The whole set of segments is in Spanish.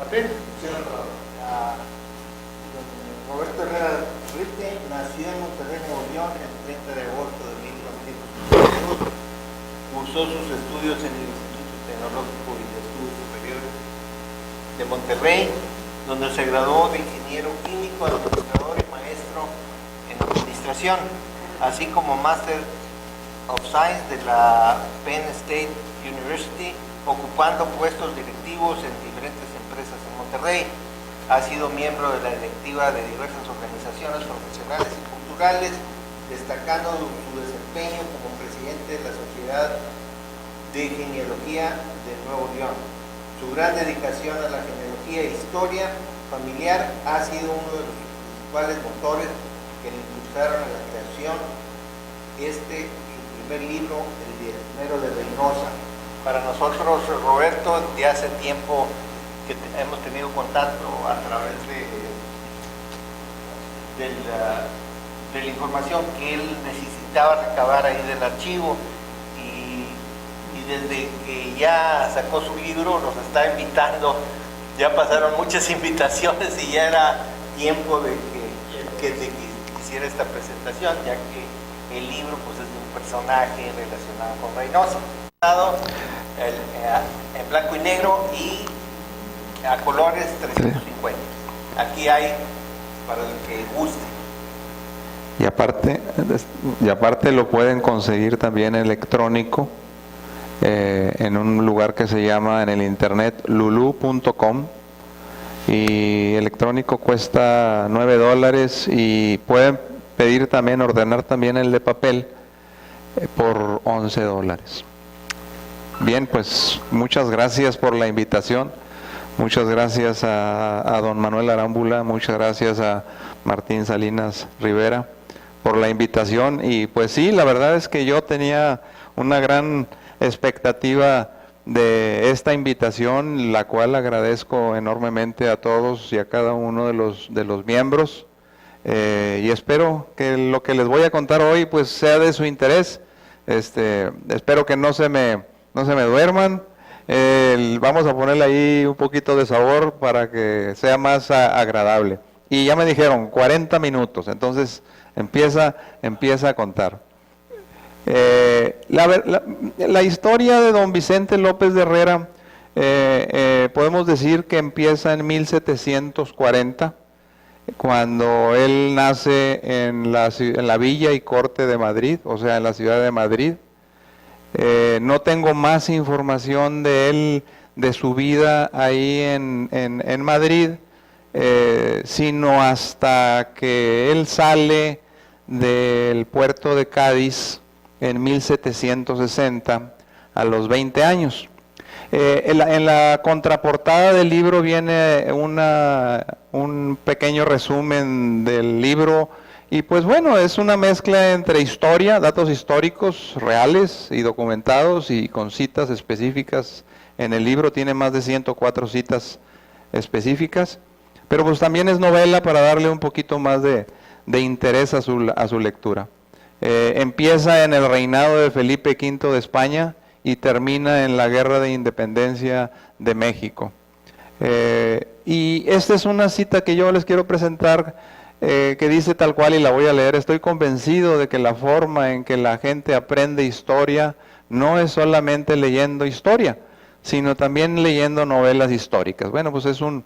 ¿Papel? Sí, Roberto Herrera Rite nació en Monterrey, Nuevo León, el 30 de agosto de 1952. Cursó sus estudios en el Instituto Tecnológico y de Estudios Superiores de Monterrey, donde se graduó de ingeniero químico, administrador y maestro en administración, así como Master of Science de la Penn State University, ocupando puestos directivos en diferentes empresas en Monterrey. Ha sido miembro de la directiva de diversas organizaciones profesionales y culturales, destacando su desempeño como presidente de la Sociedad de Genealogía de Nuevo León. Su gran dedicación a la genealogía e historia familiar ha sido uno de los principales motores que le impulsaron a la creación su primer libro, El Diezmero de Reynosa. Para nosotros, Roberto, de hace tiempo que hemos tenido contacto a través de la información que él necesitaba recabar ahí del archivo, y desde que ya sacó su libro nos está invitando. Ya pasaron muchas invitaciones y ya era tiempo de que hiciera esta presentación, ya que el libro pues, es de un personaje relacionado con Reynosa. En blanco y negro y a colores 350. Aquí hay para el que guste. Y aparte lo pueden conseguir también electrónico en un lugar que se llama en el internet lulu.com, y electrónico cuesta $9, y pueden pedir también, ordenar también el de papel por $11. Bien, pues muchas gracias por la invitación. Muchas gracias a don Manuel Arámbula, muchas gracias a Martín Salinas Rivera por la invitación. Y pues sí, la verdad es que yo tenía una gran expectativa de esta invitación, la cual agradezco enormemente a todos y a cada uno de los miembros, y espero que lo que les voy a contar hoy pues sea de su interés. Espero que no se me duerman. Vamos a ponerle ahí un poquito de sabor para que sea más agradable. Y ya me dijeron 40 minutos, entonces empieza a contar. La historia de don Vicente López de Herrera, podemos decir que empieza en 1740, cuando él nace en la Villa y Corte de Madrid, o sea, en la ciudad de Madrid. No tengo más información de él, de su vida ahí en Madrid, sino hasta que él sale del puerto de Cádiz en 1760 a los 20 años. En la contraportada del libro viene un pequeño resumen del libro. Y pues bueno, es una mezcla entre historia, datos históricos reales y documentados, y con citas específicas. En el libro tiene más de 104 citas específicas, pero pues también es novela para darle un poquito más de interés a su lectura. Empieza en el reinado de Felipe V de España y termina en la Guerra de Independencia de México. Y esta es una cita que yo les quiero presentar, que dice tal cual, y la voy a leer: estoy convencido de que la forma en que la gente aprende historia no es solamente leyendo historia, sino también leyendo novelas históricas. Bueno, pues es un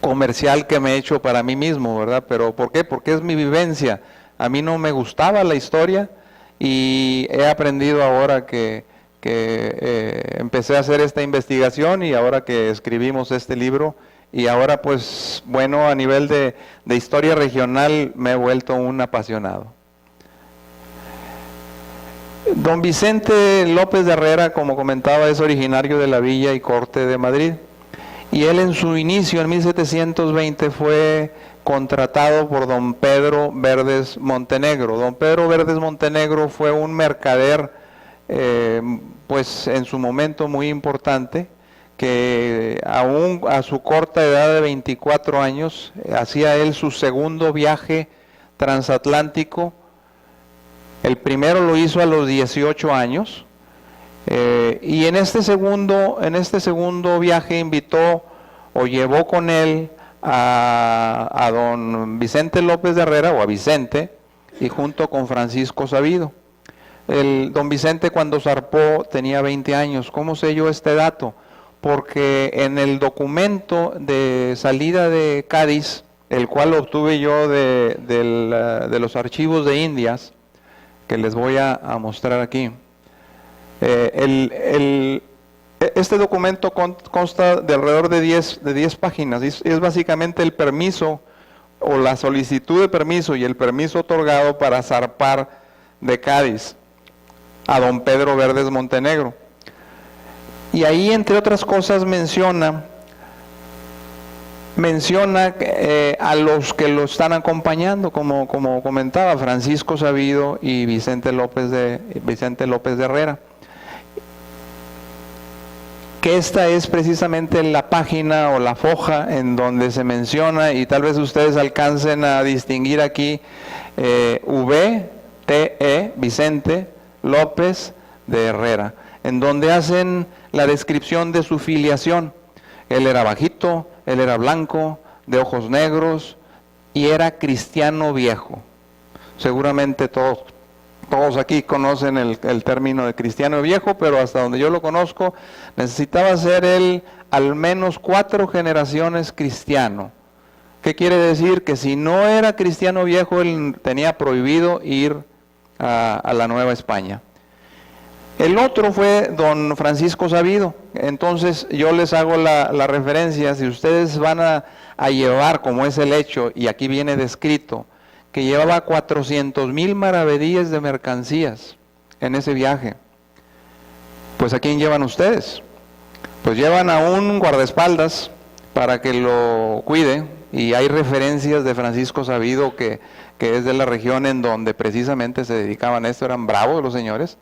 comercial que me he hecho para mí mismo, ¿verdad? Pero ¿por qué? Porque es mi vivencia. A mí no me gustaba la historia, y he aprendido ahora que empecé a hacer esta investigación, y ahora que escribimos este libro. Y ahora pues bueno, a nivel de historia regional me he vuelto un apasionado. Don Vicente López de Herrera, como comentaba, es originario de la Villa y Corte de Madrid. Y él en su inicio, en 1720, fue contratado por don Pedro Verdes Montenegro. Don Pedro Verdes Montenegro fue un mercader, pues en su momento muy importante, que aún a su corta edad de 24 años, hacía él su segundo viaje transatlántico. El primero lo hizo a los 18 años, Y en este segundo viaje invitó o llevó con él a don Vicente López de Herrera, o a Vicente, y junto con Francisco Sabido. Don Vicente, cuando zarpó, tenía 20 años. ¿Cómo sé yo este dato? Porque en el documento de salida de Cádiz, el cual obtuve yo de los archivos de Indias, que les voy a mostrar aquí, este documento consta de alrededor de 10 páginas. Es básicamente el permiso o la solicitud de permiso y el permiso otorgado para zarpar de Cádiz a don Pedro Verdes Montenegro. Y ahí, entre otras cosas, menciona a los que lo están acompañando, como comentaba, Francisco Sabido y Vicente López de Herrera. Que esta es precisamente la página o la foja en donde se menciona, y tal vez ustedes alcancen a distinguir aquí, VTE, Vicente López de Herrera, en donde hacen la descripción de su filiación. Él era bajito, él era blanco, de ojos negros, y era cristiano viejo. Seguramente todos aquí conocen el término de cristiano viejo, pero hasta donde yo lo conozco, necesitaba ser él al menos 4 generaciones cristiano. ¿Qué quiere decir? Que si no era cristiano viejo, él tenía prohibido ir a la Nueva España. El otro fue don Francisco Sabido. Entonces yo les hago la referencia, si ustedes van a llevar, como es el hecho, y aquí viene descrito, que llevaba 400,000 maravedíes de mercancías en ese viaje. Pues ¿a quién llevan ustedes? Pues llevan a un guardaespaldas para que lo cuide, y hay referencias de Francisco Sabido que es de la región en donde precisamente se dedicaban a esto, eran bravos los señores,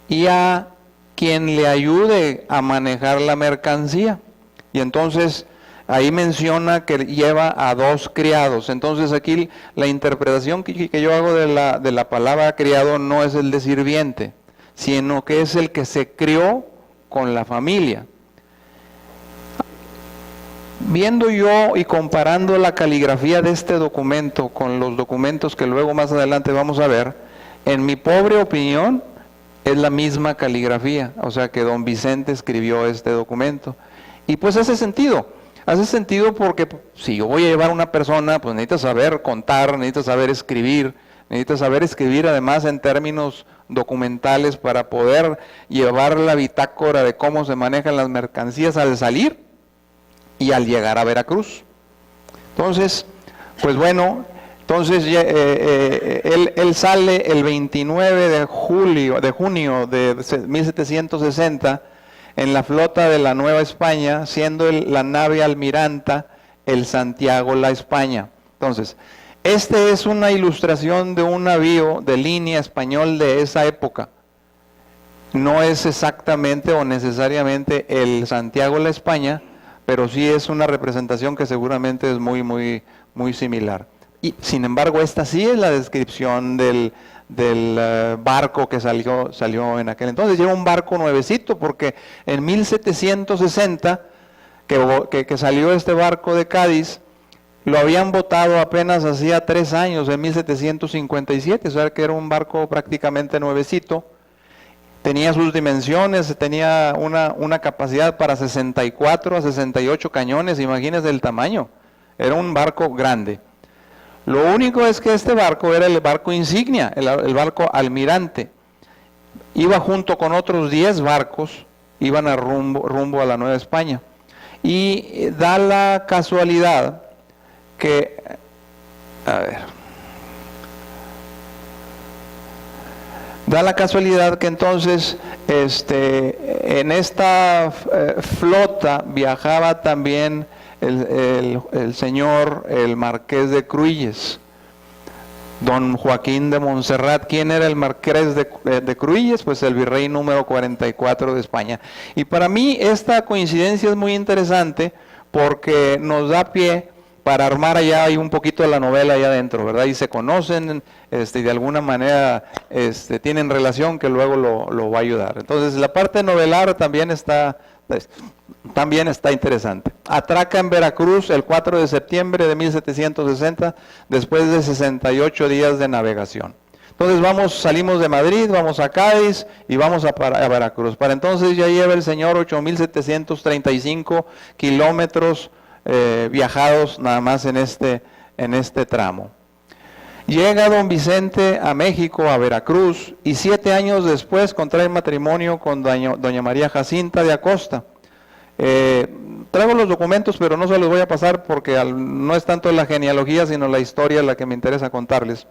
y a quien le ayude a manejar la mercancía. Y entonces ahí menciona que lleva a 2 criados. Entonces aquí la interpretación que yo hago de la palabra criado no es el de sirviente, sino que es el que se crió con la familia. Viendo yo y comparando la caligrafía de este documento con los documentos que luego más adelante vamos a ver, en mi pobre opinión es la misma caligrafía, o sea que don Vicente escribió este documento. Y pues hace sentido porque si yo voy a llevar a una persona, pues necesito saber contar, necesito saber escribir además en términos documentales para poder llevar la bitácora de cómo se manejan las mercancías al salir y al llegar a Veracruz. Entonces, pues bueno, él sale el 29 de junio de 1760 en la flota de la Nueva España, siendo la nave almiranta el Santiago La España. Entonces, este es una ilustración de un navío de línea español de esa época. No es exactamente o necesariamente el Santiago La España, pero sí es una representación que seguramente es muy, muy, muy similar. Y sin embargo, esta sí es la descripción del barco que salió en aquel entonces. Lleva un barco nuevecito, porque en 1760 que salió este barco de Cádiz, lo habían botado apenas hacía 3 años, en 1757, o sea que era un barco prácticamente nuevecito. Tenía sus dimensiones, tenía una capacidad para 64 a 68 cañones, imagínense el tamaño. Era un barco grande. Lo único es que este barco era el barco insignia, el barco almirante. Iba junto con otros 10 barcos, iban rumbo a la Nueva España. Y da la casualidad que, entonces en esta flota viajaba también el señor, el marqués de Cruilles, don Joaquín de Montserrat. ¿Quién era el marqués de Cruilles? Pues el virrey número 44 de España. Y para mí esta coincidencia es muy interesante porque nos da pie para armar allá hay un poquito de la novela allá adentro, ¿verdad? Y se conocen, y de alguna manera tienen relación que luego lo va a ayudar. Entonces la parte novelar también está interesante. Atraca en Veracruz el 4 de septiembre de 1760, después de 68 días de navegación. Entonces salimos de Madrid, vamos a Cádiz y vamos a Veracruz. Para entonces ya lleva el señor 8.735 kilómetros viajados nada más en este tramo. Llega don Vicente a México, a Veracruz, y 7 años después contrae matrimonio con doña María Jacinta de Acosta. Traigo los documentos, pero no se los voy a pasar porque no es tanto la genealogía, sino la historia la que me interesa contarles.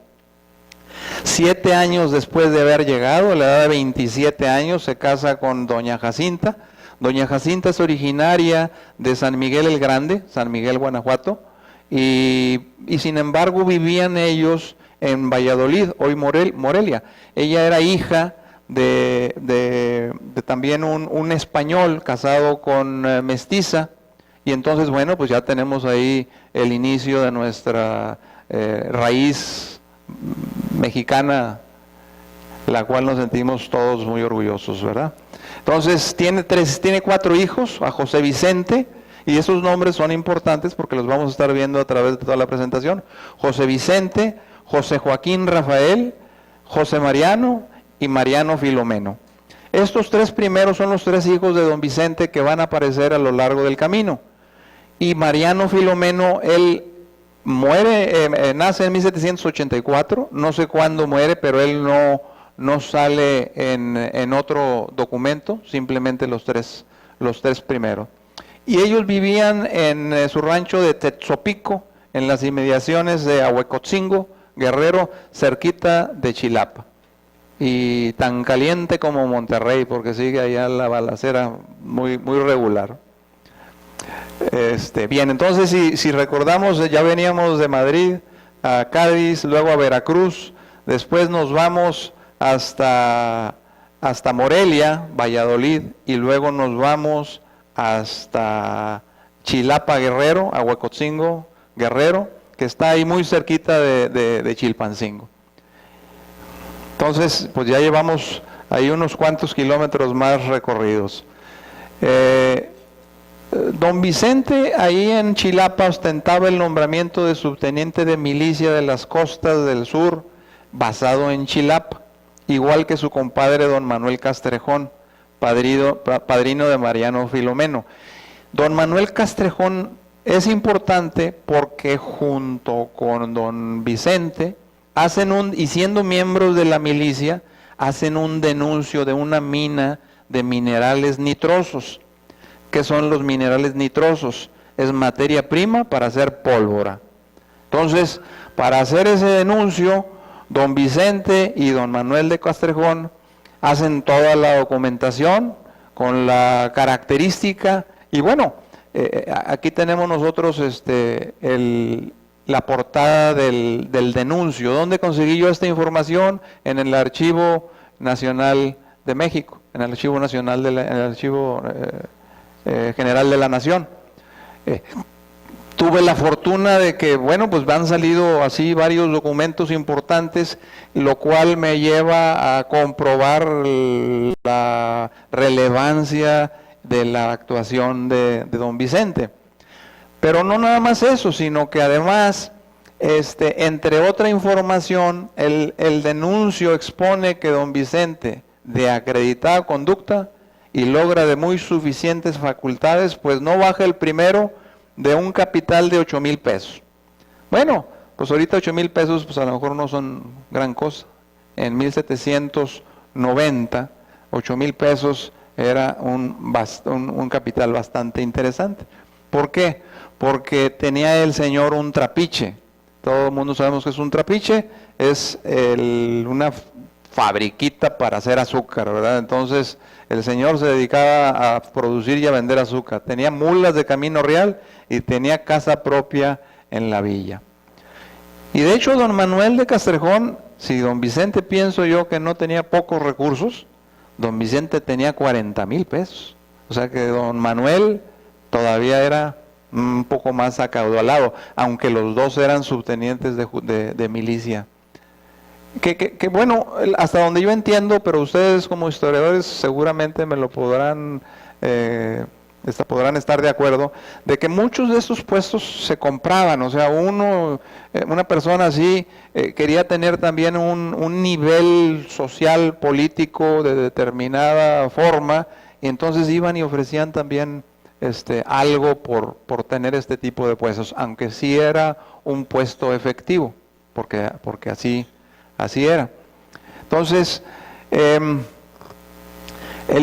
7 años después de haber llegado, a la edad de 27 años, se casa con doña Jacinta. Doña Jacinta es originaria de San Miguel el Grande, San Miguel, Guanajuato, y sin embargo vivían ellos en Valladolid, hoy Morelia. Ella era hija de también un español casado con mestiza, y entonces, bueno, pues ya tenemos ahí el inicio de nuestra raíz mexicana, la cual nos sentimos todos muy orgullosos, ¿verdad? Entonces tiene 4 hijos, a José Vicente, y esos nombres son importantes porque los vamos a estar viendo a través de toda la presentación. José Vicente, José Joaquín Rafael, José Mariano y Mariano Filomeno. Estos 3 primeros son los 3 hijos de don Vicente que van a aparecer a lo largo del camino. Y Mariano Filomeno, él muere, nace en 1784, no sé cuándo muere, pero él no sale en otro documento, simplemente los tres primeros. Y ellos vivían en su rancho de Tetzopico, en las inmediaciones de Ahuecotzingo, Guerrero, cerquita de Chilapa. Y tan caliente como Monterrey, porque sigue allá la balacera muy regular. Bien, entonces si recordamos, ya veníamos de Madrid a Cádiz, luego a Veracruz, después nos vamos hasta Morelia, Valladolid, y luego nos vamos hasta Chilapa, Guerrero, a Huecotzingo, Guerrero, que está ahí muy cerquita de Chilpancingo. Entonces, pues ya llevamos ahí unos cuantos kilómetros más recorridos. Don Vicente ahí en Chilapa ostentaba el nombramiento de subteniente de milicia de las costas del sur, basado en Chilapa, igual que su compadre don Manuel Castrejón, padrino de Mariano Filomeno. Don Manuel Castrejón es importante porque junto con don Vicente y siendo miembros de la milicia, hacen un denuncio de una mina de minerales nitrosos. ¿Qué son los minerales nitrosos? Es materia prima para hacer pólvora. Entonces, para hacer ese denuncio, don Vicente y don Manuel de Castrejón hacen toda la documentación con la característica, y bueno, aquí tenemos nosotros la portada del denuncio. ¿Dónde conseguí yo esta información? En el Archivo Nacional de México, en el Archivo Nacional en el Archivo General de la Nación. Tuve la fortuna de que, bueno, pues han salido así varios documentos importantes, lo cual me lleva a comprobar la relevancia de la actuación de don Vicente. Pero no nada más eso, sino que además, entre otra información, el denuncio expone que don Vicente, de acreditada conducta y logra de muy suficientes facultades, pues no baja el primero de un capital de 8,000 pesos. Bueno, pues ahorita 8,000 pesos pues a lo mejor no son gran cosa. En 1790, 8,000 pesos era un capital bastante interesante. ¿Por qué? Porque tenía el señor un trapiche. Todo el mundo sabemos que es un trapiche, es una fabriquita para hacer azúcar, ¿verdad? Entonces el señor se dedicaba a producir y a vender azúcar. Tenía mulas de camino real y tenía casa propia en la villa. Y de hecho don Manuel de Castrejón, si don Vicente pienso yo que no tenía pocos recursos, don Vicente tenía 40,000 pesos. O sea que don Manuel todavía era un poco más acaudalado, aunque los dos eran subtenientes de milicia. Que bueno, hasta donde yo entiendo, pero ustedes como historiadores seguramente me lo podrán estar de acuerdo, de que muchos de estos puestos se compraban. O sea, una persona así quería tener también un nivel social, político de determinada forma, y entonces iban y ofrecían también algo por tener este tipo de puestos, aunque sí era un puesto efectivo, porque así era. Entonces, el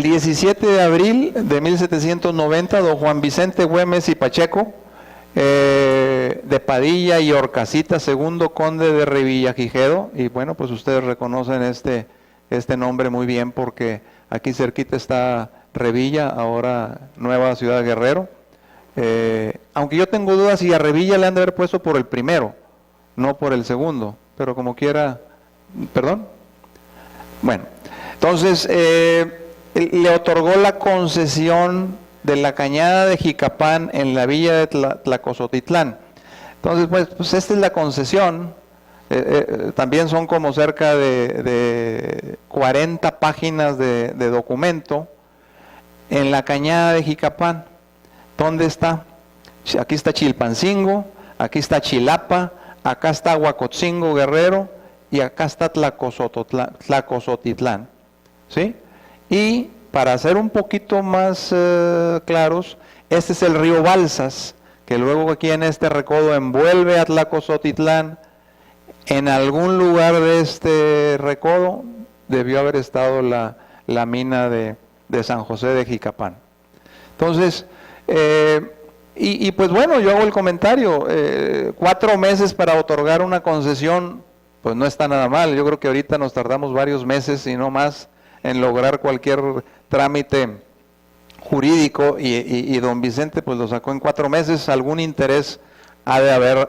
17 de abril de 1790, don Juan Vicente Güemes y Pacheco, de Padilla y Orcasita, segundo conde de Revillagigedo, y bueno, pues ustedes reconocen este nombre muy bien, porque aquí cerquita está Revilla, ahora nueva ciudad de Guerrero. Aunque yo tengo dudas si a Revilla le han de haber puesto por el primero, no por el segundo, pero como quiera, ¿perdón? Bueno, entonces le otorgó la concesión de la cañada de Jicapán en la villa de Tlacozotitlán. Entonces, pues esta es la concesión. También son como cerca de 40 páginas de documento en la cañada de Jicapán. ¿Dónde está? Aquí está Chilpancingo, aquí está Chilapa, acá está Huacotzingo, Guerrero, y acá está Tlacozotitlán, ¿sí? Y para ser un poquito más claros, este es el río Balsas, que luego aquí en este recodo envuelve a Tlacozotitlán. En algún lugar de este recodo debió haber estado la mina de San José de Jicapán. Entonces, y pues bueno, yo hago el comentario, 4 meses para otorgar una concesión, pues no está nada mal. Yo creo que ahorita nos tardamos varios meses y no más en lograr cualquier trámite jurídico, y don Vicente pues lo sacó en 4 meses. Algún interés ha de haber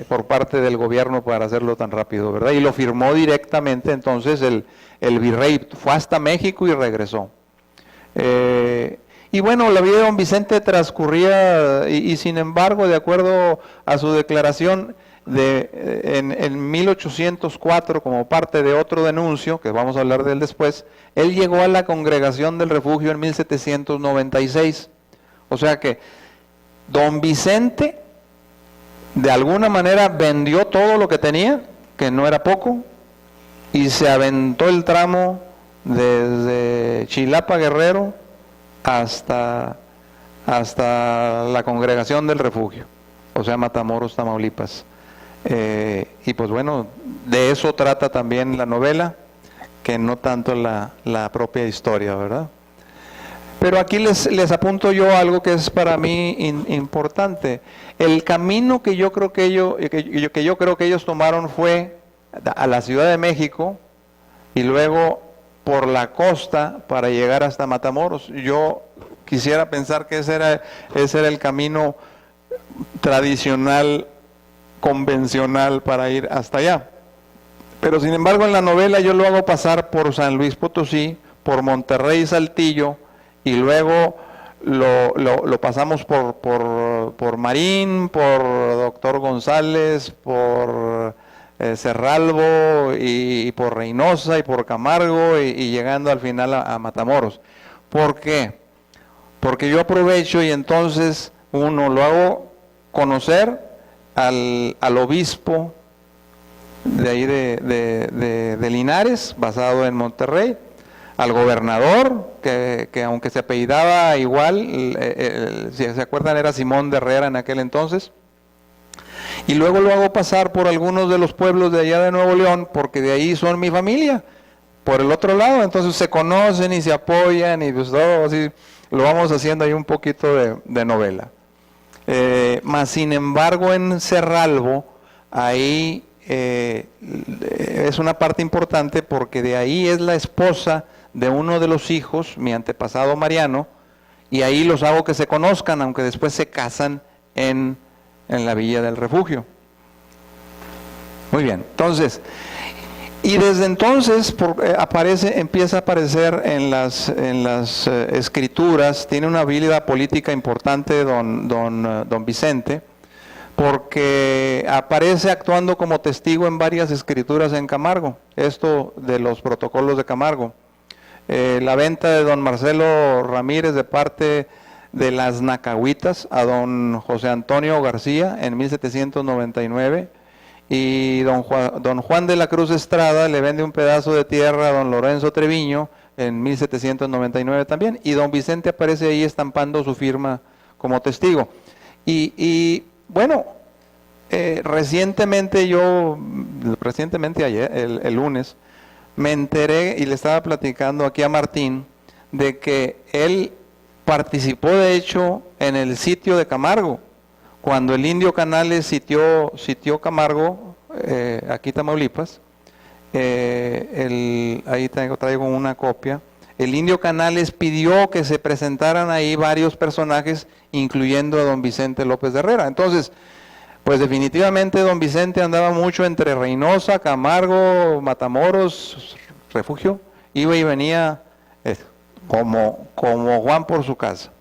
por parte del gobierno para hacerlo tan rápido, ¿verdad? Y lo firmó directamente. Entonces el virrey fue hasta México y regresó. Y bueno, la vida de don Vicente transcurría, y sin embargo, de acuerdo a su declaración, en 1804, como parte de otro denuncio, que vamos a hablar de él después, él llegó a la Congregación del Refugio en 1796. O sea que don Vicente, de alguna manera, vendió todo lo que tenía, que no era poco, y se aventó el tramo desde Chilapa, Guerrero, hasta la Congregación del Refugio, o sea, Matamoros, Tamaulipas. Y pues bueno, de eso trata también la novela, que no tanto la propia historia, ¿verdad? Pero aquí les apunto yo algo que es para mí importante. El camino que yo creo que ellos tomaron fue a la Ciudad de México y luego por la costa para llegar hasta Matamoros. Yo quisiera pensar que ese era el camino tradicional, convencional para ir hasta allá. Pero sin embargo en la novela yo lo hago pasar por San Luis Potosí, por Monterrey y Saltillo, y luego lo pasamos por Marín, por Doctor González, por Cerralbo, y por Reynosa y por Camargo, y llegando al final a Matamoros. ¿Por qué? Porque yo aprovecho y entonces lo hago conocer al obispo de ahí de Linares, basado en Monterrey, al gobernador, que aunque se apellidaba igual, si se acuerdan era Simón de Herrera en aquel entonces, y luego lo hago pasar por algunos de los pueblos de allá de Nuevo León, porque de ahí son mi familia, por el otro lado. Entonces se conocen y se apoyan, y pues todo así, lo vamos haciendo ahí un poquito de novela. Más sin embargo en Cerralbo, ahí es una parte importante, porque de ahí es la esposa de uno de los hijos, mi antepasado Mariano, y ahí los hago que se conozcan, aunque después se casan en la Villa del Refugio. Muy bien, entonces, Y desde entonces empieza a aparecer en las escrituras, tiene una habilidad política importante don Vicente, porque aparece actuando como testigo en varias escrituras en Camargo, esto de los protocolos de Camargo. La venta de don Marcelo Ramírez de parte de las Nacahuitas a don José Antonio García en 1799, y don Juan de la Cruz Estrada le vende un pedazo de tierra a don Lorenzo Treviño en 1799 también, y don Vicente aparece ahí estampando su firma como testigo. Y bueno, recientemente ayer, el lunes, me enteré y le estaba platicando aquí a Martín de que él participó de hecho en el sitio de Camargo, cuando el indio Canales sitió Camargo, aquí Tamaulipas. Ahí traigo una copia. El indio Canales pidió que se presentaran ahí varios personajes, incluyendo a don Vicente López de Herrera. Entonces, pues definitivamente don Vicente andaba mucho entre Reynosa, Camargo, Matamoros, Refugio, iba y venía como Juan por su casa.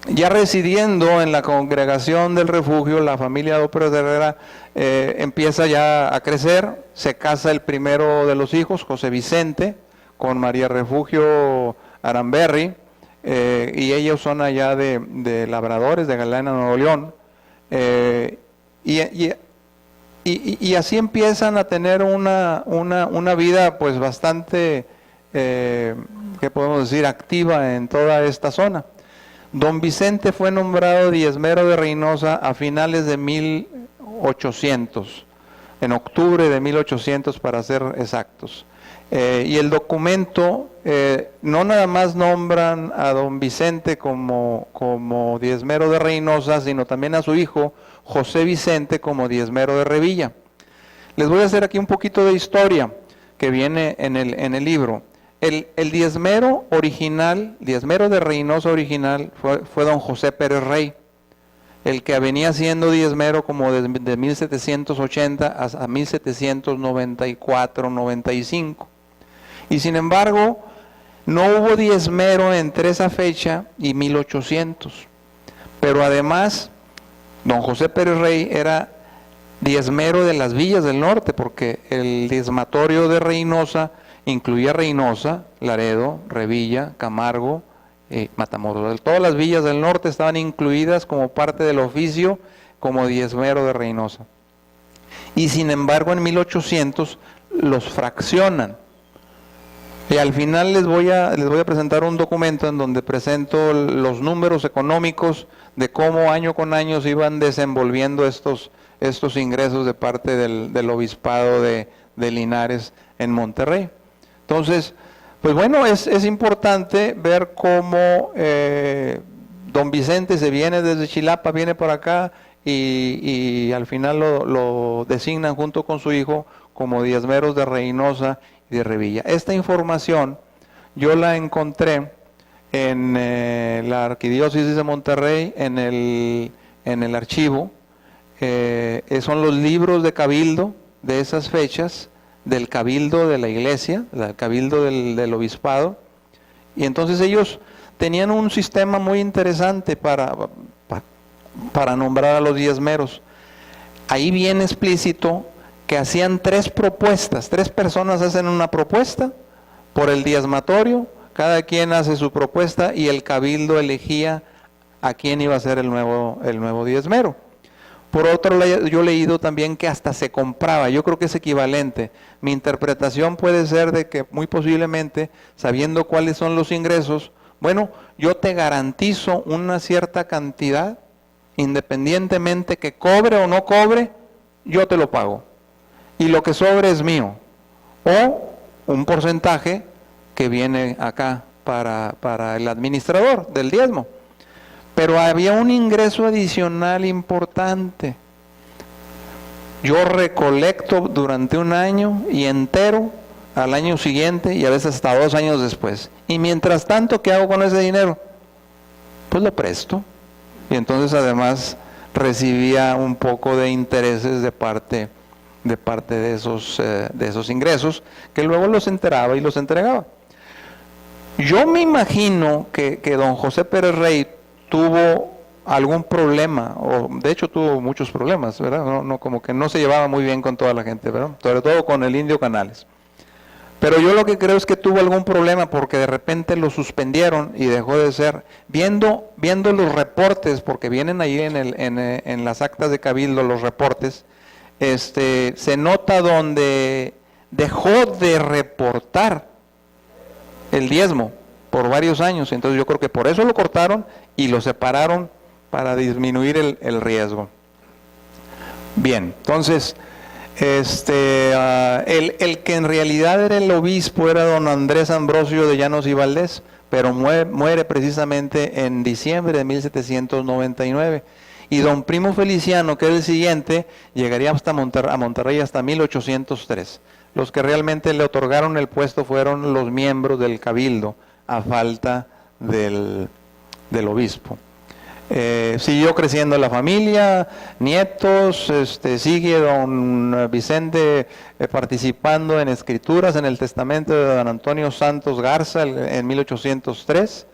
Ya residiendo en la congregación del Refugio, la familia López de Herrera empieza ya a crecer. Se casa el primero de los hijos, José Vicente, con María Refugio Aramberri, y ellos son allá de Labradores, de Galena, Nuevo León. Y así empiezan a tener una vida pues bastante, ¿qué podemos decir?, activa en toda esta zona. Don Vicente fue nombrado diezmero de Reynosa a finales de 1800, en octubre de 1800 para ser exactos. Y el documento, no nada más nombran a don Vicente como diezmero de Reynosa, sino también a su hijo José Vicente como diezmero de Revilla. Les voy a hacer aquí un poquito de historia que viene en el libro. El diezmero original, diezmero de Reynosa original, fue don José Pérez Rey, el que venía siendo diezmero como de 1780 hasta 1794-95. Y sin embargo, no hubo diezmero entre esa fecha y 1800. Pero además, don José Pérez Rey era diezmero de las villas del norte, porque el diezmatorio de Reynosa incluía Reynosa, Laredo, Revilla, Camargo, Matamoros. Todas las villas del norte estaban incluidas como parte del oficio como diezmero de Reynosa. Y sin embargo en 1800 los fraccionan. Y al final les voy a presentar un documento en donde presento los números económicos de cómo año con año se iban desenvolviendo estos ingresos de parte del obispado de Linares en Monterrey. Entonces, pues bueno, es importante ver cómo don Vicente se viene desde Chilapa, viene por acá y al final lo designan junto con su hijo como diezmeros de Reynosa y de Revilla. Esta información yo la encontré en la Arquidiócesis de Monterrey, en el archivo. Son los libros de cabildo de esas fechas, del cabildo de la iglesia, del cabildo del obispado, y entonces ellos tenían un sistema muy interesante para nombrar a los diezmeros. Ahí viene explícito que hacían 3 propuestas, 3 personas hacen una propuesta por el diezmatorio, cada quien hace su propuesta y el cabildo elegía a quién iba a ser el nuevo diezmero. Por otro lado, yo he leído también que hasta se compraba, yo creo que es equivalente. Mi interpretación puede ser de que muy posiblemente, sabiendo cuáles son los ingresos, bueno, yo te garantizo una cierta cantidad, independientemente que cobre o no cobre, yo te lo pago. Y lo que sobre es mío. O un porcentaje que viene acá para el administrador del diezmo. Pero había un ingreso adicional importante. Yo recolecto durante un año y entero al año siguiente y a veces hasta 2 años después. Y mientras tanto, ¿qué hago con ese dinero? Pues lo presto. Y entonces además recibía un poco de intereses de parte de parte de esos ingresos, que luego los enteraba y los entregaba. Yo me imagino que don José Pérez Rey tuvo algún problema, o de hecho tuvo muchos problemas, ¿verdad? No, como que no se llevaba muy bien con toda la gente, ¿verdad? Sobre todo con el Indio Canales. Pero yo lo que creo es que tuvo algún problema porque de repente lo suspendieron y dejó de ser. Viendo los reportes, porque vienen ahí en las actas de Cabildo los reportes, se nota donde dejó de reportar el diezmo por varios años. Entonces yo creo que por eso lo cortaron y lo separaron para disminuir el riesgo. Bien, entonces el que en realidad era el obispo era don Andrés Ambrosio de Llanos y Valdés, pero muere precisamente en diciembre de 1799. Y don Primo Feliciano, que era el siguiente, llegaría hasta a Monterrey hasta 1803. Los que realmente le otorgaron el puesto fueron los miembros del cabildo, a falta del obispo. Siguió creciendo la familia, nietos, sigue don Vicente participando en escrituras en el testamento de don Antonio Santos Garza en 1803.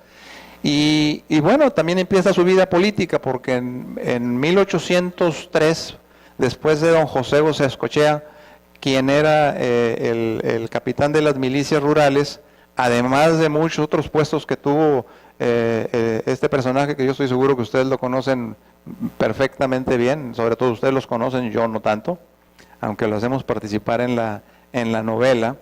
Y bueno, también empieza su vida política porque en 1803, después de don José Escochea, quien era el capitán de las milicias rurales, además de muchos otros puestos que tuvo este personaje, que yo estoy seguro que ustedes lo conocen perfectamente bien, sobre todo ustedes los conocen, yo no tanto, aunque lo hacemos participar en la novela.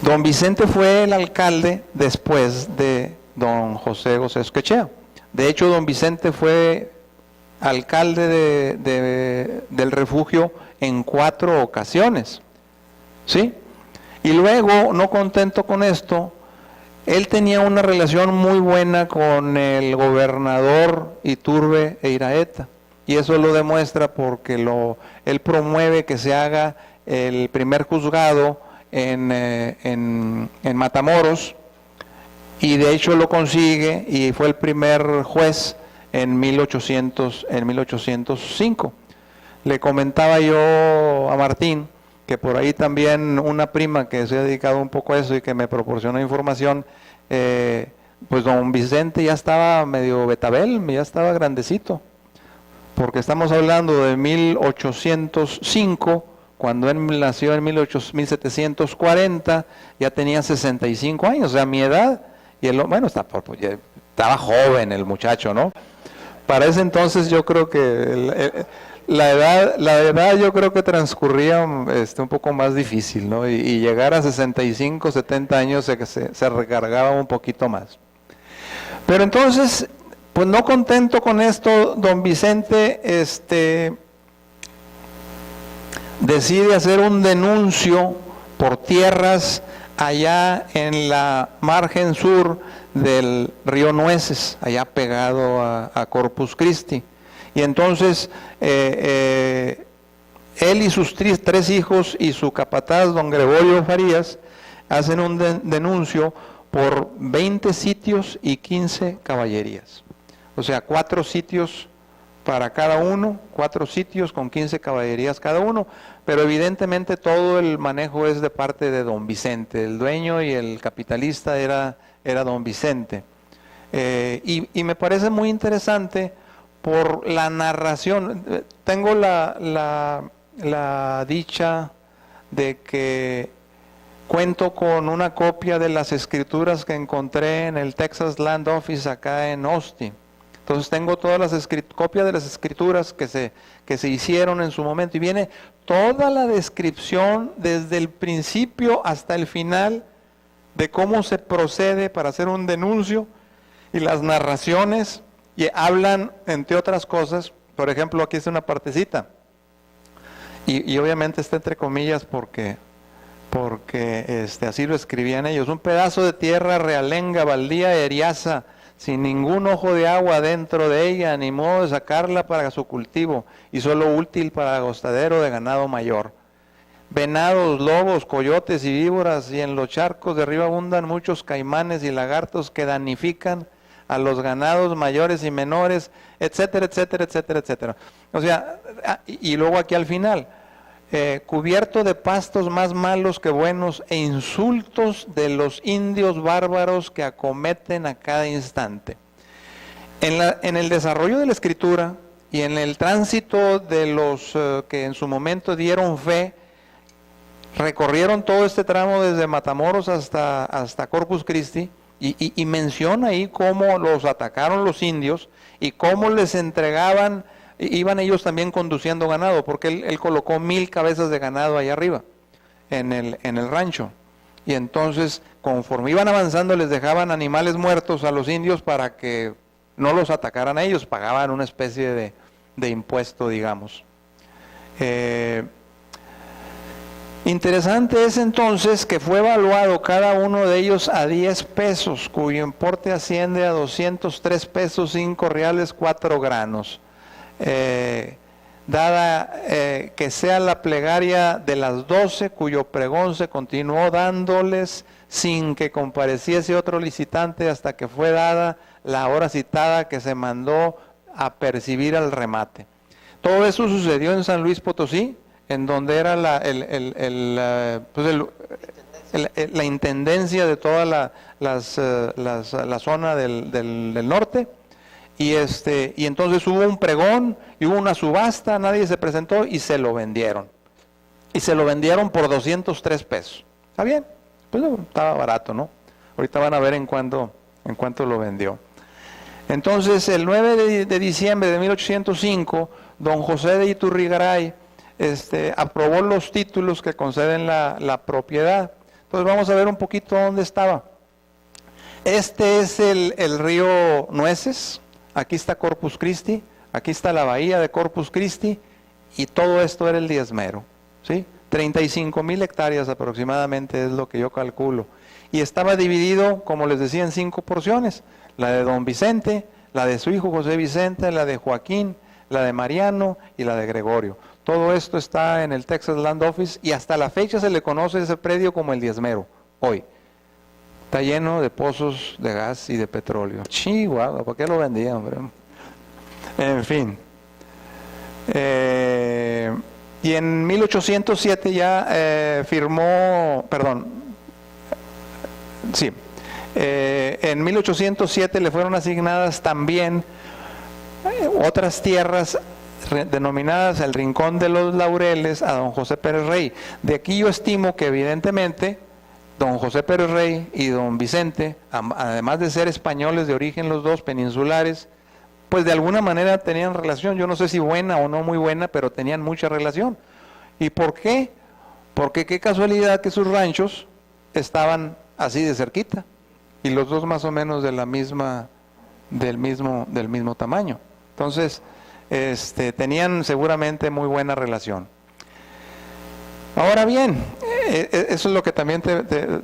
Don Vicente fue el alcalde después de don José Escochea. De hecho, don Vicente fue alcalde del refugio en 4 ocasiones, ¿sí? Y luego, no contento con esto, él tenía una relación muy buena con el gobernador Iturbe e Iraeta, y eso lo demuestra porque él promueve que se haga el primer juzgado en Matamoros, y de hecho lo consigue y fue el primer juez en 1805. Le comentaba yo a Martín que por ahí también una prima que se ha dedicado un poco a eso y que me proporcionó información, pues don Vicente ya estaba medio betabel, ya estaba grandecito, porque estamos hablando de 1805, cuando él nació en 1740, ya tenía 65 años, o sea, mi edad, y él, bueno, estaba joven el muchacho, ¿no? Para ese entonces yo creo que la edad yo creo que transcurría un poco más difícil, ¿no? Y llegar a 65, 70 años se recargaba un poquito más. Pero entonces, pues no contento con esto, don Vicente decide hacer un denuncio por tierras allá en la margen sur del río Nueces, allá pegado a Corpus Christi. Y entonces él y sus 3 hijos y su capataz, don Gregorio Farías, hacen un denuncio por 20 sitios y 15 caballerías. O sea, 4 sitios para cada uno, 4 sitios con 15 caballerías cada uno, pero evidentemente todo el manejo es de parte de don Vicente. El dueño y el capitalista era don Vicente. Y me parece muy interesante por la narración. Tengo la dicha de que cuento con una copia de las escrituras que encontré en el Texas Land Office acá en Austin. Entonces tengo todas las copias de las escrituras que se hicieron en su momento, y viene toda la descripción desde el principio hasta el final de cómo se procede para hacer un denuncio, y las narraciones, y hablan, entre otras cosas, por ejemplo, aquí está una partecita, y obviamente está entre comillas porque así lo escribían ellos: un pedazo de tierra realenga, baldía, eriaza, sin ningún ojo de agua dentro de ella, ni modo de sacarla para su cultivo, y solo útil para agostadero de ganado mayor. Venados, lobos, coyotes y víboras, y en los charcos de arriba abundan muchos caimanes y lagartos que danifican a los ganados mayores y menores, etcétera, etcétera, etcétera, etcétera. O sea, y luego aquí al final, cubierto de pastos más malos que buenos e insultos de los indios bárbaros que acometen a cada instante. En el desarrollo de la escritura y en el tránsito de los que en su momento dieron fe, recorrieron todo este tramo desde Matamoros hasta Corpus Christi, y menciona ahí cómo los atacaron los indios y cómo les entregaban, iban ellos también conduciendo ganado, porque él colocó 1000 cabezas de ganado allá arriba, en el rancho. Y entonces, conforme iban avanzando, les dejaban animales muertos a los indios para que no los atacaran a ellos, pagaban una especie de impuesto, digamos. Interesante es entonces que fue evaluado cada uno de ellos a 10 pesos, cuyo importe asciende a 203 pesos, 5 reales, 4 granos. Dada que sea la plegaria de las 12, cuyo pregón se continuó dándoles sin que compareciese otro licitante hasta que fue dada la hora citada que se mandó a percibir al remate. Todo eso sucedió en San Luis Potosí, en donde era la intendencia de toda la zona del norte, y entonces hubo un pregón y hubo una subasta, nadie se presentó y se lo vendieron. Y se lo vendieron por 203 pesos. ¿Está bien? Pues no, estaba barato, ¿no? Ahorita van a ver en cuánto lo vendió. Entonces, el 9 de diciembre de 1805, don José de Iturrigaray aprobó los títulos que conceden la propiedad. Entonces vamos a ver un poquito dónde estaba. Este es el río Nueces, aquí está Corpus Christi, aquí está la bahía de Corpus Christi, y todo esto era el diezmero, ¿sí? 35,000 hectáreas aproximadamente es lo que yo calculo. Y estaba dividido, como les decía, en 5 porciones: la de don Vicente, la de su hijo José Vicente, la de Joaquín, la de Mariano y la de Gregorio. Todo esto está en el Texas Land Office, y hasta la fecha se le conoce ese predio como el diezmero, hoy. Está lleno de pozos de gas y de petróleo. Chihuahua, ¿por qué lo vendían, hombre? En fin. Y en 1807 ya en 1807 le fueron asignadas también otras tierras denominadas el Rincón de los Laureles a don José Pérez Rey. De aquí yo estimo que evidentemente don José Pérez Rey y don Vicente, además de ser españoles de origen los dos, peninsulares, pues de alguna manera tenían relación. Yo no sé si buena o no muy buena, pero tenían mucha relación. ¿Y por qué? Porque qué casualidad que sus ranchos estaban así de cerquita, y los dos más o menos del mismo tamaño. Entonces, tenían seguramente muy buena relación. Ahora bien, eso es lo que también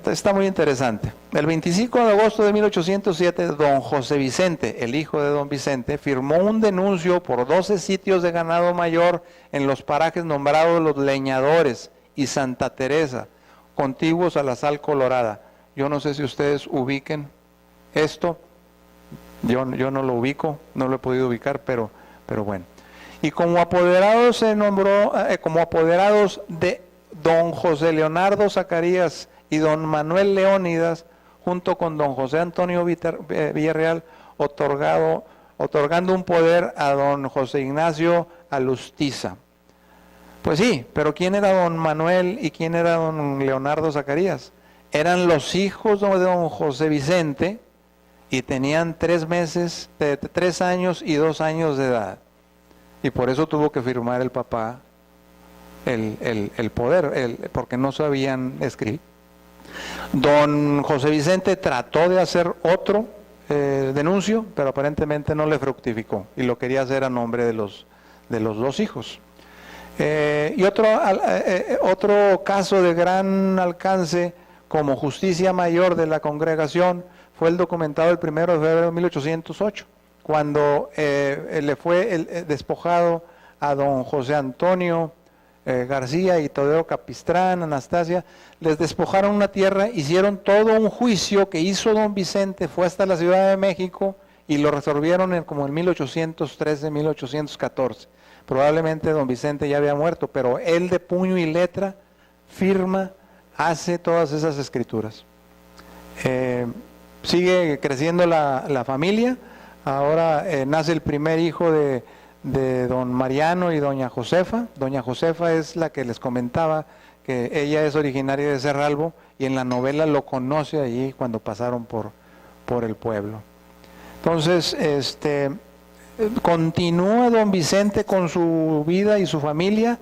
está muy interesante. El 25 de agosto de 1807, don José Vicente, el hijo de don Vicente, firmó un denuncio por 12 sitios de ganado mayor en los parajes nombrados Los Leñadores y Santa Teresa, contiguos a la Sal Colorada. Yo no sé si ustedes ubiquen esto. Yo no lo ubico, no lo he podido ubicar, pero bueno. Y como apoderados se nombró, como apoderados de don José Leonardo Zacarías y don Manuel Leónidas, junto con don José Antonio Villarreal, otorgando un poder a don José Ignacio Alustiza. Pues sí, pero ¿quién era don Manuel y quién era don Leonardo Zacarías? Eran los hijos de don José Vicente, y tenían 3 años y 2 años de edad. Y por eso tuvo que firmar el papá el poder, porque no sabían escribir. Don José Vicente trató de hacer otro denuncio, pero aparentemente no le fructificó, y lo quería hacer a nombre de los 2 hijos. Y otro caso de gran alcance como justicia mayor de la congregación fue el documentado el 1 de febrero de 1808, cuando le fue despojado a don José Antonio García y Todeo Capistrán, Anastasia, les despojaron una tierra, hicieron todo un juicio que hizo don Vicente, fue hasta la Ciudad de México y lo resolvieron como en 1813, 1814. Probablemente don Vicente ya había muerto, pero él de puño y letra firma, hace todas esas escrituras. Sigue creciendo la familia. Ahora nace el primer hijo de don Mariano y doña Josefa. Doña Josefa es la que les comentaba, que ella es originaria de Cerralbo, y en la novela lo conoce allí cuando pasaron por el pueblo. Entonces, continúa don Vicente con su vida y su familia,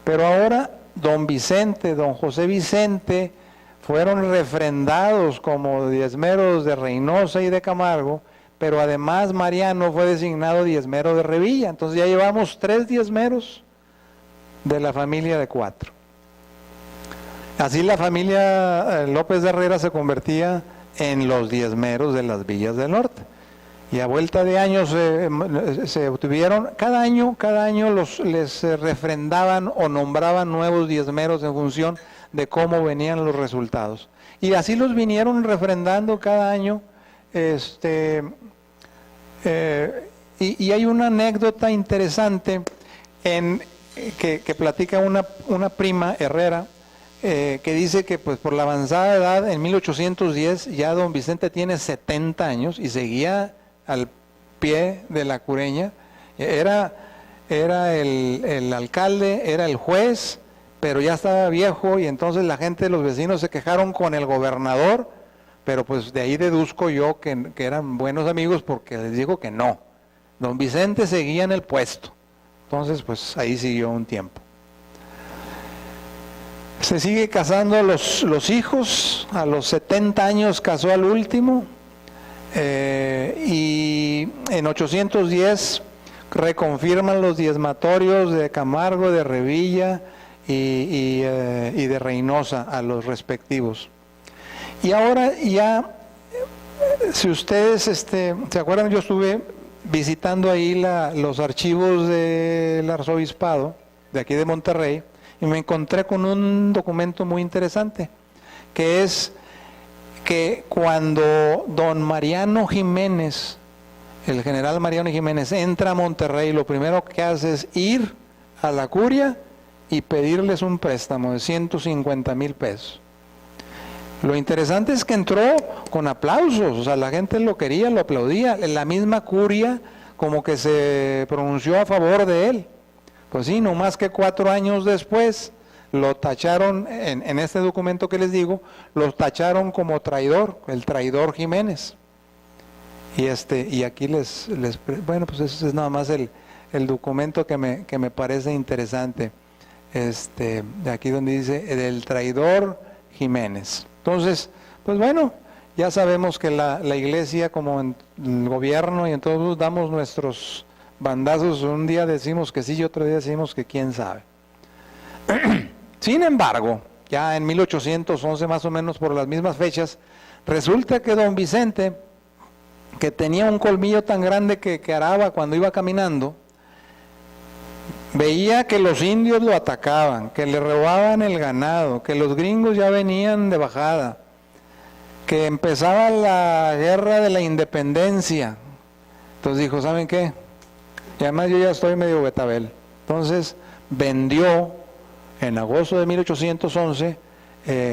pero ahora don Vicente, don José Vicente, fueron refrendados como diezmeros de Reynosa y de Camargo, pero además Mariano fue designado diezmero de Revilla. Entonces ya llevamos 3 diezmeros de la familia de 4. Así la familia López de Herrera se convertía en los diezmeros de las villas del norte. Y a vuelta de años se obtuvieron, cada año les refrendaban o nombraban nuevos diezmeros en función de cómo venían los resultados. Y así los vinieron refrendando cada año. Y hay una anécdota interesante que platica una prima Herrera, que dice que pues por la avanzada edad, en 1810 ya don Vicente tiene 70 años y seguía al pie de la cureña. Era el alcalde, era el juez, pero ya estaba viejo, y entonces la gente, los vecinos, se quejaron con el gobernador, pero pues de ahí deduzco yo que eran buenos amigos, porque les digo que no. Don Vicente seguía en el puesto. Entonces pues ahí siguió un tiempo. Se sigue casando los hijos. A los 70 años casó al último. Y en 810 reconfirman los diezmatorios de Camargo, de Revilla y de Reynosa a los respectivos. Y ahora ya, si ustedes se acuerdan, yo estuve visitando ahí los archivos del arzobispado de aquí de Monterrey, y me encontré con un documento muy interesante, que es que cuando don Mariano Jiménez, el general Mariano Jiménez, entra a Monterrey, lo primero que hace es ir a la curia y pedirles un préstamo de 150,000 pesos. Lo interesante es que entró con aplausos, o sea, la gente lo quería, lo aplaudía, la misma curia como que se pronunció a favor de él. Pues sí, no más que 4 años después lo tacharon, en este documento que les digo, lo tacharon como traidor, el traidor Jiménez. Y aquí bueno, pues ese es nada más el documento que me parece interesante, de aquí donde dice, del traidor Jiménez. Entonces, pues bueno, ya sabemos que la iglesia, como en el gobierno y en todos, damos nuestros bandazos, un día decimos que sí y otro día decimos que quién sabe. Sin embargo, ya en 1811, más o menos por las mismas fechas, resulta que don Vicente, que tenía un colmillo tan grande que araba cuando iba caminando, veía que los indios lo atacaban, que le robaban el ganado, que los gringos ya venían de bajada, que empezaba la guerra de la independencia. Entonces dijo, ¿saben qué? Y además yo ya estoy medio betabel. Entonces vendió en agosto de 1811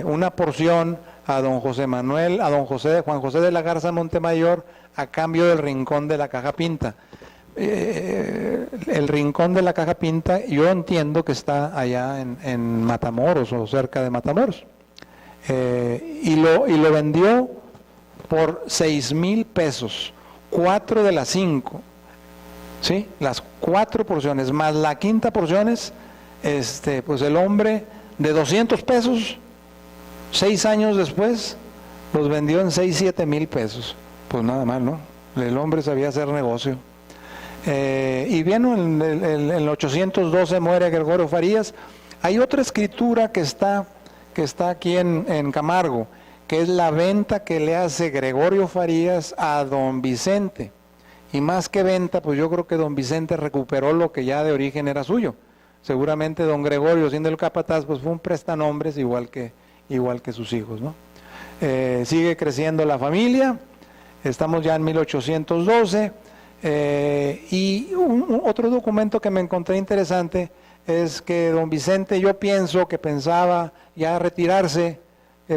una porción a don Juan José de la Garza Montemayor, a cambio del rincón de la Caja Pinta. El rincón de la Caja Pinta, yo entiendo que está allá en Matamoros, o cerca de Matamoros, y lo vendió por 6,000 pesos, 4 de las 5, ¿sí? Las 4 porciones, más la quinta porciones, pues el hombre de 200 pesos, 6 años después, los vendió en 6,000-7,000 pesos. Pues nada mal, ¿no? El hombre sabía hacer negocio. Y bien, en el 812 muere Gregorio Farías. Hay otra escritura que está aquí en Camargo, que es la venta que le hace Gregorio Farías a don Vicente. Y más que venta, pues yo creo que don Vicente recuperó lo que ya de origen era suyo. Seguramente don Gregorio, siendo el capataz, pues fue un prestanombres igual que sus hijos, ¿no? Sigue creciendo la familia. Estamos ya en 1812. Y otro documento que me encontré interesante es que don Vicente, yo pienso que pensaba ya retirarse,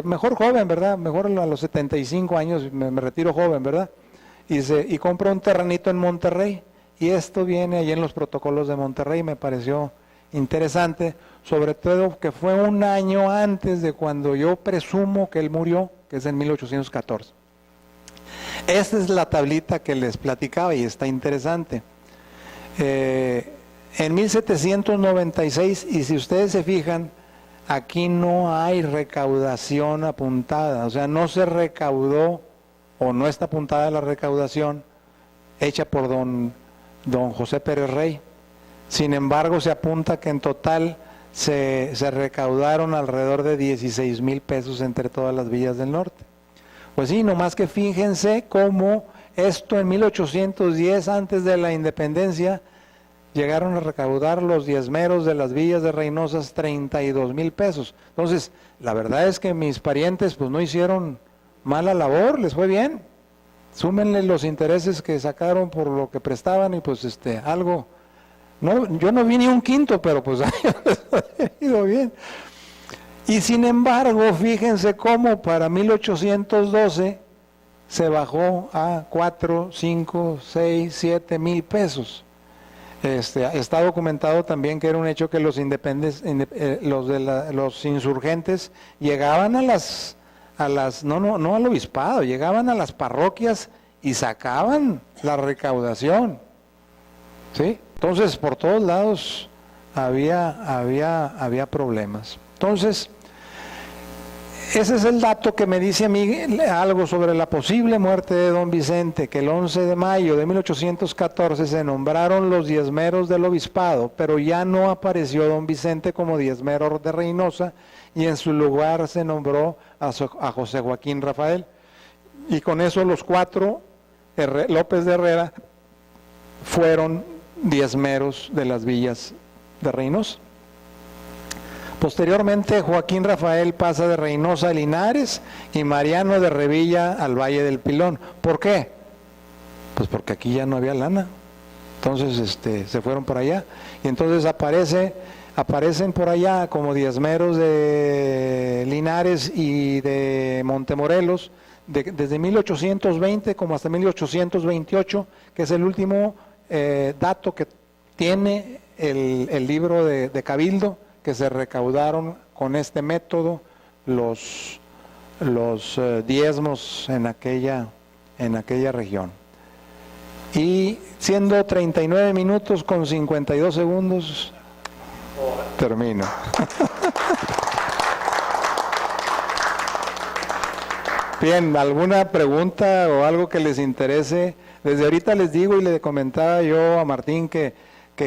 mejor joven, ¿verdad? Mejor a los 75 años me retiro joven, ¿verdad? Y compró un terrenito en Monterrey, y esto viene ahí en los protocolos de Monterrey, me pareció interesante, sobre todo que fue un año antes de cuando yo presumo que él murió, que es en 1814. Esta es la tablita que les platicaba y está interesante. En 1796, y si ustedes se fijan, aquí no hay recaudación apuntada, o sea, no se recaudó o no está apuntada la recaudación hecha por don José Pérez Rey. Sin embargo, se apunta que en total se recaudaron alrededor de 16,000 pesos entre todas las villas del norte. Pues sí, nomás que fíjense cómo esto en 1810, antes de la independencia, llegaron a recaudar los diezmeros de las villas de Reynosas 32,000 pesos. Entonces, la verdad es que mis parientes pues no hicieron mala labor, les fue bien. Súmenle los intereses que sacaron por lo que prestaban y pues algo. No, yo no vi ni un quinto, pero pues ha ido bien. Y sin embargo, fíjense cómo para 1812 se bajó a 4, 5, 6, 7 mil pesos. Está documentado también que era un hecho que los los insurgentes llegaban no al obispado, llegaban a las parroquias y sacaban la recaudación, ¿sí? Entonces por todos lados había problemas. Entonces, ese es el dato que me dice a mí algo sobre la posible muerte de don Vicente, que el 11 de mayo de 1814 se nombraron los diezmeros del obispado, pero ya no apareció don Vicente como diezmero de Reynosa, y en su lugar se nombró a José Joaquín Rafael. Y con eso los 4 López de Herrera fueron diezmeros de las villas de Reynosa. Posteriormente, Joaquín Rafael pasa de Reynosa a Linares y Mariano de Revilla al Valle del Pilón. ¿Por qué? Pues porque aquí ya no había lana. Entonces se fueron por allá. Y entonces aparecen por allá como diezmeros de Linares y de Montemorelos, desde 1820 como hasta 1828, que es el último dato que tiene el libro de Cabildo, que se recaudaron con este método los diezmos en aquella región. Y siendo 39 minutos con 52 segundos, termino. Bien, ¿alguna pregunta o algo que les interese? Desde ahorita les digo, y le comentaba yo a Martín que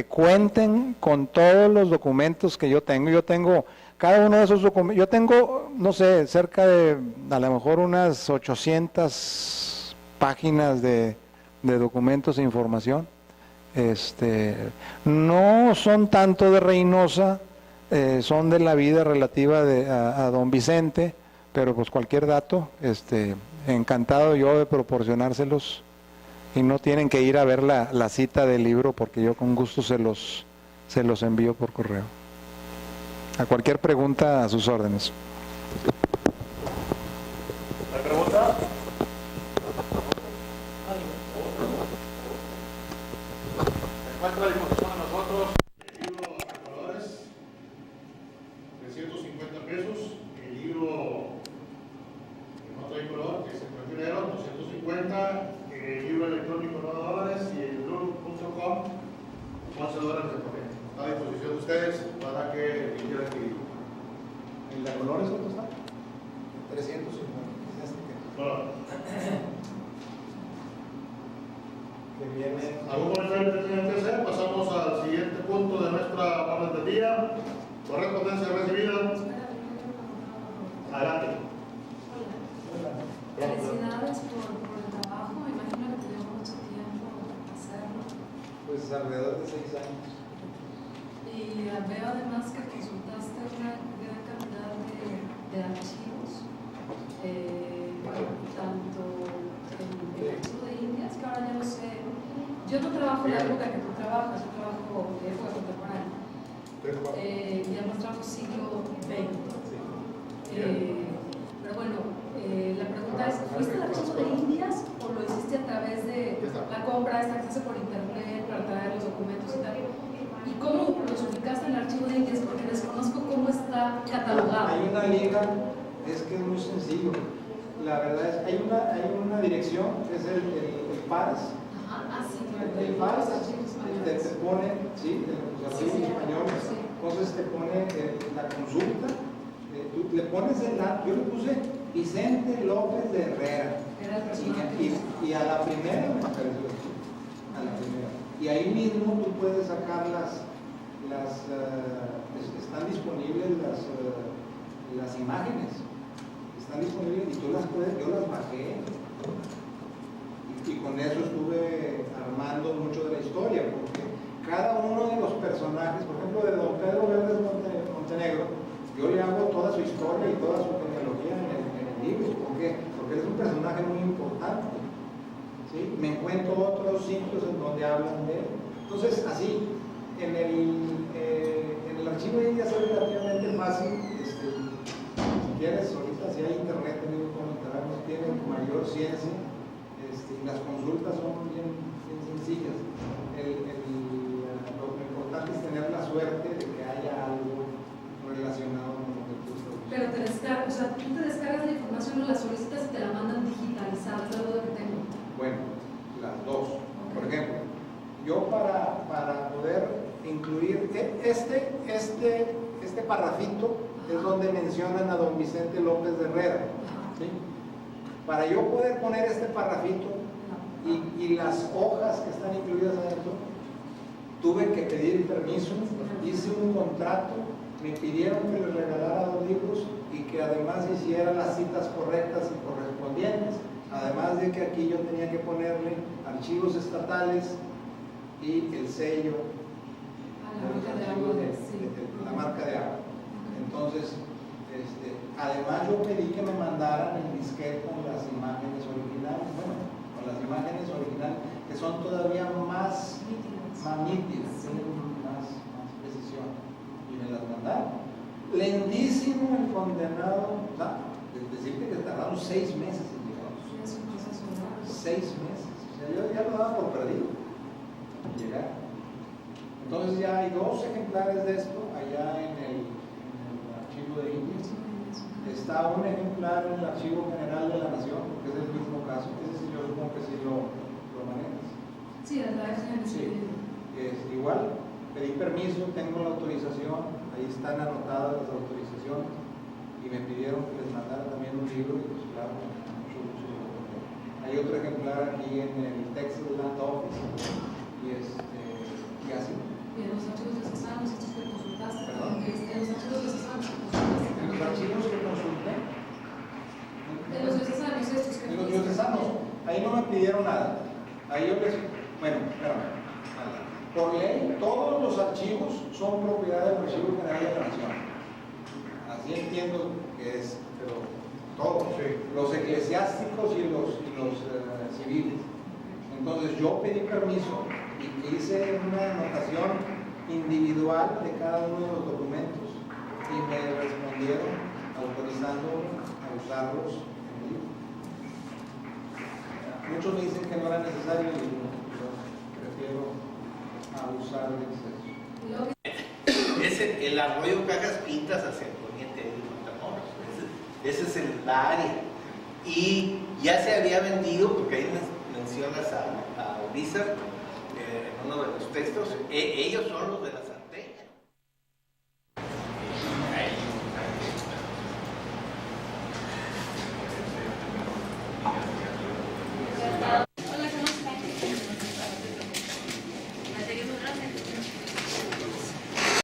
cuenten con todos los documentos que yo tengo. Yo tengo cada uno de esos documentos, yo tengo, no sé, cerca de a lo mejor unas 800 páginas de documentos e información. No son tanto de Reynosa, son de la vida relativa a don Vicente, pero pues cualquier dato, encantado yo de proporcionárselos. Y no tienen que ir a ver la cita del libro, porque yo con gusto se los envío por correo. A cualquier pregunta, a sus órdenes. ¿Hay pregunta? Se encuentra a disposición de nosotros el libro Acabadores, 350 pesos. El libro que no trae color, que es el prefiero, 250. El libro electrónico $9 y el blue.com $11 de correo. Está a disposición de ustedes para que quieran adquirirlo. ¿El de colores cuánto está? 350. Que viene. ¿Algún comentario que tengan que hacer? Pasamos al siguiente punto de nuestra orden del día. Correspondencia recibida. Adelante. Hola. Felicidades por el trabajo. Me imagino que te dio mucho tiempo hacerlo. Pues alrededor de 6 años. Y veo además que consultaste una gran cantidad de archivos, tanto en Yo no trabajo en la época que tú trabajas, yo trabajo de época contemporánea. Y además trabajo siglo XX. Pero bueno, la pregunta es, ¿fuiste al archivo de Indias o lo hiciste a través de la compra esta que se hace por internet para traer los documentos y tal? ¿Y cómo los ubicaste en el archivo de Indias? Porque desconozco cómo está catalogado. Hay una liga, es que es muy sencillo. La verdad es que hay una dirección que es el PARS. Ajá, sí, El PARS los archivos te españoles. pone, sí, de los archivos españoles, Sí. entonces te pone la consulta, tú le pones el dato, yo le puse Vicente López de Herrera, Era el personaje. y a la primera me apareció, a la primera. Y ahí mismo tú puedes sacar están disponibles las imágenes, están disponibles y tú las puedes, yo las bajé. Y con eso estuve armando mucho de la historia, porque cada uno de los personajes, por ejemplo, de don Pedro Verdes Montenegro, yo le hago toda su historia y toda su genealogía en el libro. ¿Por qué? Porque él es un personaje muy importante. ¿Sí? Me encuentro otros sitios en donde hablan de él. Entonces, así, en el archivo de Indias es relativamente fácil. Si quieres, ahorita si hay internet, no tiene mayor ciencia. Las consultas son bien sencillas. Lo importante es tener la suerte de que haya algo relacionado con lo que tú estás buscando. Pero te descargas, o sea, tú te descargas la información o la solicitas y te la mandan digitalizada, es la duda que tengo. Bueno, las dos. Por ejemplo, yo para poder incluir este parrafito es donde mencionan a don Vicente López de Herrera. ¿Sí? Para yo poder poner este parrafito y las hojas que están incluidas adentro, tuve que pedir permiso, hice un contrato, me pidieron que les regalara 2 libros y que además hiciera las citas correctas y correspondientes, además de que aquí yo tenía que ponerle archivos estatales y el sello La marca de agua, sí. la marca de agua. Entonces, además yo pedí que me mandaran el disquete con las imágenes originales, con las imágenes originales que son todavía más nítidas, tienen más precisión, y me las mandaron. Lentísimo el condenado, o sea, decirte que tardaron 6 meses en llegar. Es un proceso largo. 6 meses, o sea, yo ya lo daba por perdido en llegar. Entonces ya hay 2 ejemplares de esto allá en el archivo de Indias. Está un ejemplar en el Archivo General de la Nación, que es el mismo caso. Ese sí, yo supongo que sí lo manejas. Sí, la FGN. Sí, es igual. Pedí permiso, tengo la autorización, ahí están anotadas las autorizaciones y me pidieron que les mandara también un libro y pues claro, mucho gusto lo compré. Hay otro ejemplar aquí en el Texas Land Office y así. Y los archivos desfasados, estos que consultaste. ¿Perdón? Los archivos desfasados que consultaste. Los archivos que consulté. Los diocesanos, estos que Los diocesanos, ahí no me pidieron nada. Ahí yo les. Bueno, espérame. Por ley, todos los archivos son propiedad del Archivo General de la Nación. Así entiendo que es, pero todos. Sí. Los eclesiásticos y los civiles. Entonces yo pedí permiso y hice una anotación individual de cada uno de los documentos y me respondieron autorizándome a usarlos en el libro. Muchos me dicen que no era necesario y yo prefiero a usar el exceso. El arroyo Cajas Pintas hacia el poniente de Matamoros. Ese es la área. Y ya se había vendido, porque ahí mencionas a Urizar en uno de los textos, ellos son los de las